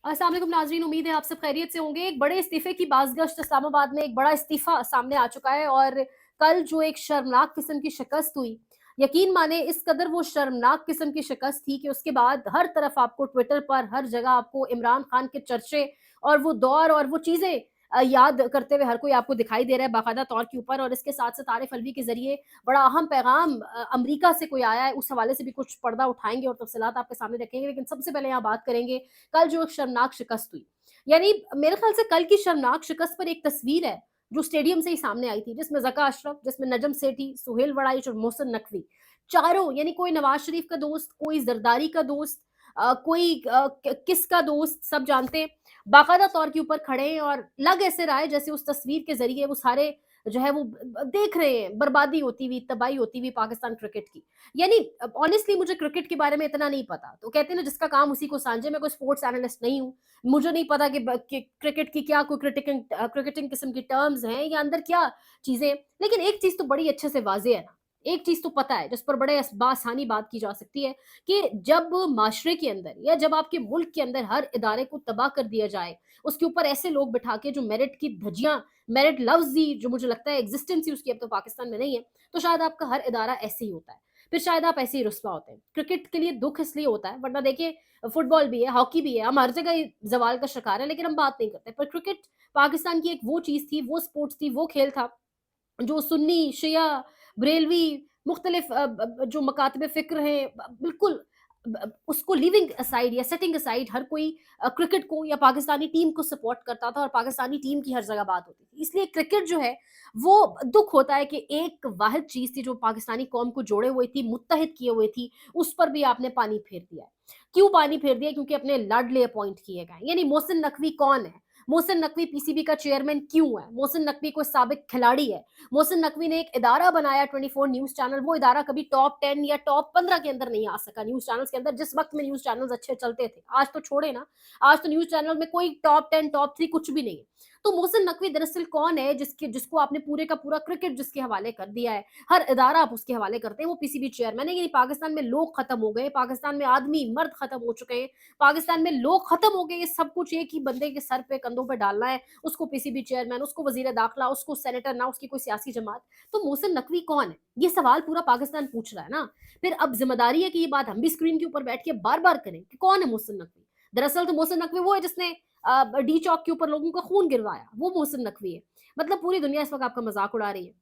अस्सलाम वालेकुम नाज़रीन, उम्मीद है आप सब खैरियत से होंगे। एक बड़े इस्तीफ़े की बाज़गश्त इस्लामाबाद में एक बड़ा इस्तीफ़ा सामने आ चुका है और कल जो एक शर्मनाक किस्म की शिकस्त हुई, यकीन माने इस कदर वो शर्मनाक किस्म की शिकस्त थी कि उसके बाद हर तरफ आपको ट्विटर पर, हर जगह आपको इमरान खान के चर्चे और वो दौर और वो चीज़ें याद करते हुए हर कोई आपको दिखाई दे रहा है बाकायदा तौर के ऊपर। और इसके साथ-साथ आरिफ अलवी के ज़रिए बड़ा अहम पैगाम अमरीका से कोई आया है, उस हवाले से भी कुछ पर्दा उठाएँगे और तफ़सीलात आपके सामने रखेंगे। लेकिन सबसे पहले यहाँ बात करेंगे कल जो एक शर्मनाक शिकस्त हुई, यानी मेरे ख्याल से कल की शर्मनाक शिकस्त पर एक तस्वीर है जो स्टेडियम से ही सामने आई थी, जिसमें ज़का अशरफ, जिसमें नजम सेठी, सुहेल वड़ाइच और मोहसिन नकवी, चारों यानी कोई नवाज शरीफ का दोस्त, कोई जरदारी का दोस्त, कोई किसका दोस्त, सब जानते हैं, बाकायदा तौर के ऊपर खड़े हैं और लग ऐसे रहा है जैसे उस तस्वीर के जरिए वो सारे जो है वो देख रहे हैं बर्बादी होती हुई, तबाही होती हुई पाकिस्तान क्रिकेट की। यानी ऑनेस्टली मुझे क्रिकेट के बारे में इतना नहीं पता। तो कहते हैं ना जिसका काम उसी को सांझे, मैं कोई स्पोर्ट्स एनालिस्ट नहीं हूँ। मुझे नहीं पता कि क्रिकेट की क्या कोई क्रिकेटिंग किस्म की टर्म्स हैं या अंदर क्या चीज़ें हैं। लेकिन एक चीज़ तो बड़ी अच्छे से वाज़ेह है ना, एक चीज़ तो पता है जिस पर बड़े बासानी बात की जा सकती है कि जब माशरे के अंदर या जब आपके मुल्क के अंदर हर इदारे को तबाह कर दिया जाए, उसके ऊपर ऐसे लोग बिठा के जो मेरिट की धज्जियाँ, मेरिट लफ्ज़ ही जो मुझे लगता है एक्जिस्टेंस ही उसकी अब तो पाकिस्तान में नहीं है, तो शायद आपका हर इदारा ऐसे ही होता है। फिर शायद आप ऐसे ही रुस्वा होते हैं। क्रिकेट के लिए दुःख इसलिए होता है, वरना देखिए फुटबॉल भी है, हॉकी भी है, हम हर जगह ही ज़वाल का शिकार हैं, लेकिन हम बात नहीं करते। पर क्रिकेट पाकिस्तान की एक वो चीज़ थी, वो स्पोर्ट्स थी, वो खेल था, जो सुन्नी, शिया, बरेलवी, मुख्तलिफ जो मकातब फ़िक्र हैं, बिल्कुल उसको लीविंग असाइड या सेटिंग असाइड हर कोई क्रिकेट को या पाकिस्तानी टीम को सपोर्ट करता था और पाकिस्तानी टीम की हर जगह बात होती थी। इसलिए क्रिकेट जो है, वो दुःख होता है कि एक वाहिद चीज़ थी जो पाकिस्तानी कौम को जोड़े हुए थी, मुत्तहिद किए हुए थी, उस पर भी आपने पानी फेर दिया है। क्यों पानी फेर दिया? क्योंकि अपने लाडले अपॉइंट किए गए हैं। यानी मोहसिन नकवी कौन है? मोहसिन नकवी पीसीबी का चेयरमैन क्यों है? मोहसिन नकवी कोई साबिक खिलाड़ी है? मोहसिन नकवी ने एक इदारा बनाया 24 न्यूज़ चैनल, वो इदारा कभी टॉप 10 या टॉप 15 के अंदर नहीं आ सका न्यूज़ चैनल्स के अंदर, जिस वक़्त में न्यूज़ चैनल्स अच्छे चलते थे। आज तो छोड़े ना, आज तो न्यूज़ चैनल में कोई टॉप 10, टॉप 3 कुछ भी नहीं है। तो मोहसिन नकवी दरअसल कौन है जिसको आपने पूरे का पूरा क्रिकेट जिसके हवाले कर दिया है, हर इदारा आप उसके हवाले करते हैं, वो पीसीबी चेयरमैन है। यानी पाकिस्तान में लोग खत्म हो गए, पाकिस्तान में आदमी, मर्द खत्म हो चुके हैं, पाकिस्तान में लोग खत्म हो गए, ये सब कुछ एक ही बंदे के सर पे, कंधों पे डालना है, उसको पीसीबी चेयरमैन, उसको वज़ीर दाखिला, उसको सेनेटर, ना उसकी कोई सियासी जमात। तो मोहसिन नकवी कौन है? ये सवाल पूरा पाकिस्तान पूछ रहा है ना। फिर अब ज़िम्मेदारी है कि ये बात हम भी स्क्रीन के ऊपर बैठ के बार-बार करें कि कौन है मोहसिन नकवी? दरअसल तो मोहसिन नकवी वो है जिसने डी चौक के ऊपर लोगों का खून गिरवाया, वो मोहसिन नकवी है। मतलब पूरी दुनिया इस वक़्त आपका मज़ाक उड़ा रही है।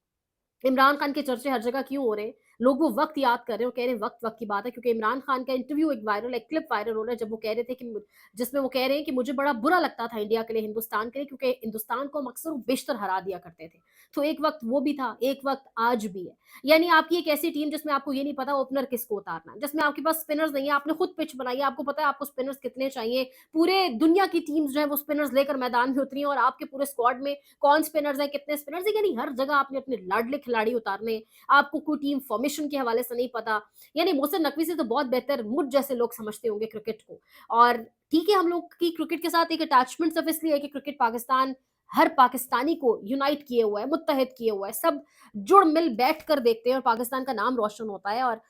इमरान खान के चर्चे हर जगह क्यों हो रहे हैं? लोग वो वक़्त याद कर रहे हैं और कह रहे हैं वक़्त-वक़्त की बात है, क्योंकि इमरान खान का इंटरव्यू एक वायरल है, क्लिप वायरल हो रहा है, जब वो कह रहे थे कि जिसमें वो कह रहे हैं कि मुझे बड़ा बुरा लगता था इंडिया के लिए, हिंदुस्तान के लिए, क्योंकि हिंदुस्तान को हम अक्सर बेशतर हरा दिया करते थे। तो एक वक़्त वो भी था, एक वक़्त आज भी है। यानी आपकी एक ऐसी टीम जिसमें आपको ये नहीं पता ओपनर किसको उतारना है, जिसमें आपके पास स्पिनर्स नहीं है, आपने खुद पिच बनाई है, आपको पता है आपको स्पिनर्स कितने चाहिए। पूरे दुनिया की टीम्स जो है वो स्पिनर्स लेकर मैदान में उतरी हैं और आपके पूरे स्क्वाड में कौन स्पिनर्स हैं, कितने स्पिनर्स हैं, यानी हर जगह आपने अपने लाडले खिलाड़ी उतारने हैं। आपको कोई टीम फॉर्मेशन के हवाले से नहीं पता। यानी मोहसिन नकवी से तो बहुत बेहतर मुझ जैसे लोग समझते होंगे क्रिकेट को। और ठीक है, हम लोग की क्रिकेट के साथ एक अटैचमेंट सिर्फ इसलिए है कि क्रिकेट पाकिस्तान हर पाकिस्तानी को यूनाइट किए हुआ है, मुत्तहिद किए हुआ है। सब जुड़-मिल बैठ कर देखते हैं और पाकिस्तान का नाम रोशन होता है और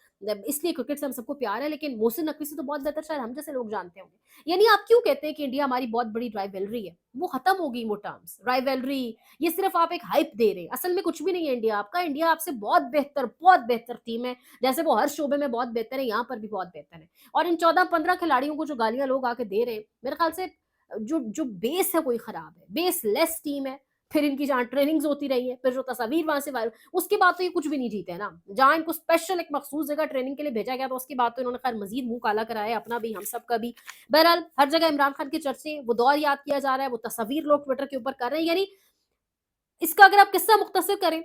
इसलिए क्रिकेट से हम सबको प्यार है, लेकिन मोहसिन नकवी से तो बहुत बेहतर शायद हम जैसे लोग जानते होंगे। यानी आप क्यों कहते हैं कि इंडिया हमारी बहुत बड़ी राइवलरी है? वो खत्म हो गई वो टर्म्स। राइवलरी, ये सिर्फ आप एक हाइप दे रहे हैं, असल में कुछ भी नहीं है इंडिया आपका। इंडिया आपसे बहुत बेहतर टीम है। जैसे वो हर शोबे में बहुत बेहतर है, यहाँ पर भी बहुत बेहतर है। और इन 14-15 खिलाड़ियों को जो गालियाँ लोग आके दे रहे हैं, मेरे ख्याल से जो जो बेस है वही खराब है। बेस लेस टीम है, फिर इनकी जहाँ ट्रेनिंग्स होती रही है, फिर जो तस्वीर वहाँ से वायरल, उसके बाद तो ये कुछ भी नहीं जीते ना। जहाँ इनको स्पेशल एक मखसूस जगह ट्रेनिंग के लिए भेजा गया था, उसके बाद तो इन्होंने खैर मज़ीद मुँह काला कराया है, अपना भी, हम सब का भी। बहरहाल हर जगह इमरान खान के चर्चे हैं, वो दौर याद किया जा रहा है, वो तस्वीर लोग ट्विटर के ऊपर कर रहे हैं। यानी इसका अगर आप किस्सा मुख्तसर करें,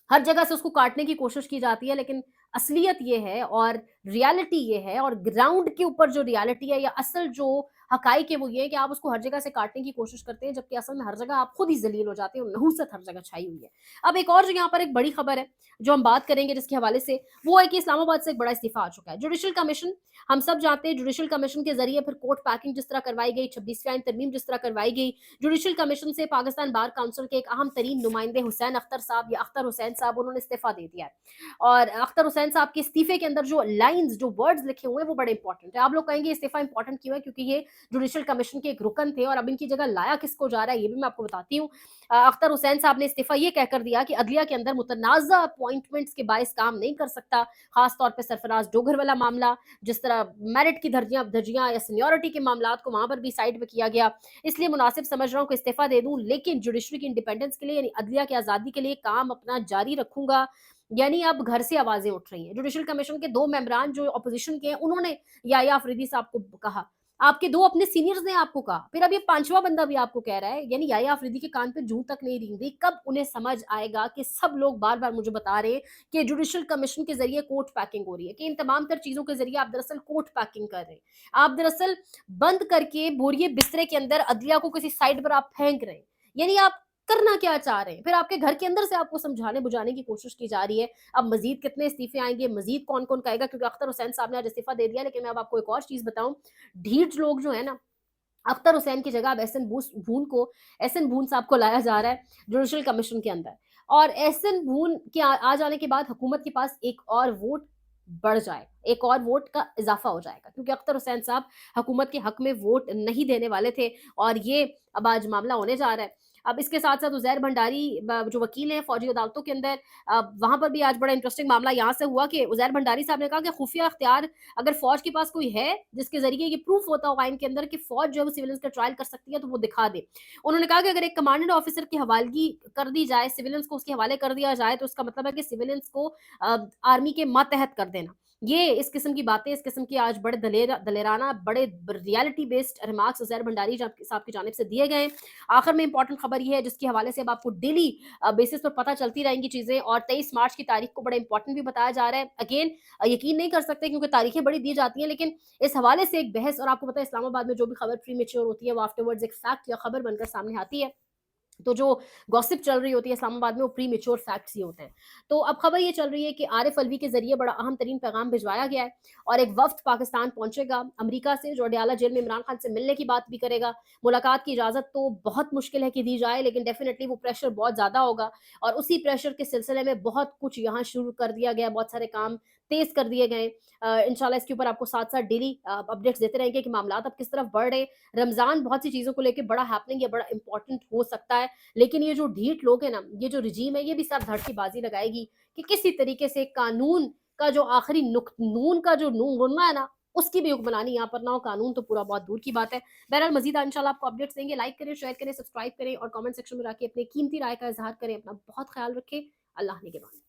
हर जगह से उसको काटने की कोशिश की जाती है, लेकिन असलियत ये है और रियलिटी ये है और ग्राउंड के ऊपर जो रियलिटी है या असल जो हकाइक है वो ये है कि आप उसको हर जगह से काटने की कोशिश करते हैं, जबकि असल में हर जगह आप खुद ही ज़लील हो जाते हैं और नहूसत हर जगह छाई हुई है। अब एक और जो यहाँ पर एक बड़ी खबर है, जो हम बात करेंगे जिसके हवाले से, वो है कि इस्लामाबाद से एक बड़ा इस्तीफ़ा आ चुका है। जुडिशल कमीशन, हम सब जानते हैं जुडिशल कमीशन के ज़रिए फिर कोर्ट पैकिंग जिस तरह करवाई गई, 26वीं आईन तरमीम जिस तरह करवाई गई, जुडिशल कमीशन से पाकिस्तान बार काउंसिल के एक अहम तरीन नुमाइंदे हुसैन अख्तर साहब या अख्तर हुसैन साहब, उन्होंने इस्तीफ़ा दे दिया है। और अख्तर हुसैन साहब के इस्तीफे के अंदर जो लाइन्स, जो वर्ड्स लिखे हुए हैं वो बड़े इंपॉर्टेंट है। आप लोग कहेंगे इस्तीफा इंपॉर्टेंट क्यों है? क्योंकि ये जुडिशियल कमीशन के एक रुकन थे और अब इनकी जगह लाया किसको जा रहा है ये भी मैं आपको बताती हूँ। अख्तर हुसैन साहब ने इस्तीफा ये कहकर दिया कि अदलिया के अंदर मुतनाज़ा अपॉइंटमेंट्स के बायस काम नहीं कर सकता, खास तौर पे सरफराज डोगर वाला मामला, जिस तरह मेरिट की धज्जियां या सीनियरिटी के मामलात को वहां पर भी साइड पे किया गया, इसलिए मुनासिब समझ रहा हूँ कि इस्तीफा दे दूं, लेकिन जुडिशरी की इंडिपेंडेंस के लिए यानी अदलिया की आजादी के लिए काम अपना जारी रखूंगा। यानी अब घर से आवाजें उठ रही हैं। जुडिशल कमीशन के 2 मेंबरान जो ऑपोजिशन के हैं, उन्होंने याया अफरीदी साहब को कहा, आपके 2 अपने सीनियर्स ने आपको कहा, फिर अब ये 5वां बंदा भी आपको कह रहा है, यानी याया अफरीदी के कान पे जूं तक नहीं रेंग रही। कब उन्हें समझ आएगा कि सब लोग बार-बार मुझे बता रहे हैं कि जुडिशल कमीशन के जरिए कोर्ट पैकिंग हो रही है, कि इन तमाम तर चीजों के जरिए आप दरअसल कोर्ट पैकिंग कर रहे हैं। आप दरअसल बंद करके बोरिए बिस्तरे के अंदर अदलिया को किसी साइड पर आप फेंक रहे हैं। यानी आप करना क्या चाह रहे हैं? फिर आपके घर के अंदर से आपको समझाने बुझाने की कोशिश की जा रही है। अब मजीद कितने इस्तीफे आएंगे, मजीद कौन कौन कहेगा, क्योंकि अख्तर हुसैन साहब ने आज इस्तीफा दे दिया। लेकिन मैं अब आपको एक और चीज बताऊं, ढीठ लोग जो है ना, अख्तर हुसैन की जगह अब एहसन भून साहब को लाया जा रहा है जुडिशल कमीशन के अंदर, और एहसन भून के आ जाने के बाद हुकूमत के पास एक और वोट बढ़ जाए, एक और वोट का इजाफा हो जाएगा, क्योंकि अख्तर हुसैन साहब हुकूमत के हक में वोट नहीं देने वाले थे और ये अब आज मामला होने जा रहा है। अब इसके साथ साथ उजैर भंडारी जो वकील हैं फौजी अदालतों के अंदर, वहां पर भी आज बड़ा इंटरेस्टिंग मामला यहाँ से हुआ कि उजैर भंडारी साहब ने कहा कि खुफिया अख्तियार अगर फौज के पास कोई है जिसके जरिए ये प्रूफ होता हो आइन के अंदर कि फौज जो है सिविलियंस का ट्रायल कर सकती है, तो वो दिखा दे। उन्होंने कहा कि अगर एक कमांडेंट ऑफिसर की हवालगी कर दी जाए, सिविलियंस को उसके हवाले कर दिया जाए, तो उसका मतलब है कि सिविलियंस को आर्मी के मातहत कर देना। ये इस किस्म की बातें, इस किस्म के आज बड़े दलेराना, बड़े reality based remarks Uzair Bhandari साहब की जानिब से दिए गए। आखिर में इंपॉर्टेंट खबर ये है जिसके हवाले से अब आपको डेली बेसिस पर पता चलती रहेंगी चीजें, और 23 मार्च की तारीख को बड़ा इंपॉर्टेंट भी बताया जा रहा है। अगेन यकीन नहीं कर सकते क्योंकि तारीखें बड़ी दी जाती हैं, लेकिन इस हवाले से एक बहस, और आपको पता है इस्लामाबाद में जो भी खबर प्री मेच्योर होती है वो आफ्टरवर्ड्स एक फैक्ट या खबर बनकर सामने आती है। तो जो गॉसिप चल रही होती है इस्लामाबाद में वो प्री मेच्योर फैक्ट्स ही होते हैं। तो अब खबर ये चल रही है कि आरिफ अलवी के जरिए बड़ा अहम तरीन पैगाम भिजवाया गया है और एक वफ्द पाकिस्तान पहुंचेगा अमेरिका से, जो अडयाला जेल में इमरान खान से मिलने की बात भी करेगा। मुलाकात की इजाजत तो बहुत मुश्किल है कि दी जाए, लेकिन डेफिनेटली वो प्रेशर बहुत ज्यादा होगा और उसी प्रेशर के सिलसिले में बहुत कुछ यहाँ शुरू कर दिया गया, बहुत सारे काम तेज कर दिए गए। इंशाल्लाह इसके ऊपर आपको साथ साथ डेली अपडेट्स देते रहेंगे कि मामला अब किस तरफ बढ़ रहे। रमजान बहुत सी चीजों को लेकर बड़ा हैपनिंग या बड़ा इंपॉर्टेंट हो सकता है, लेकिन ये जो ढीठ लोग हैं ना, ये जो रिजीम है, ये भी सर धड़ की बाजी लगाएगी कि किसी तरीके से कानून का जो आखिरी नून का जो नून गुनना है ना, उसकी भी हुक्मरानी यहाँ पर ना हो। कानून तो पूरा बहुत दूर की बात है। बहरहाल मजीद इंशाल्लाह आपको अपडेट्स देंगे। लाइक करें, शेयर करें, सब्सक्राइब करें और कमेंट सेक्शन में आके अपनी कीमती राय का इजहार करें। अपना बहुत ख्याल रखें। अल्लाह ने के बाद।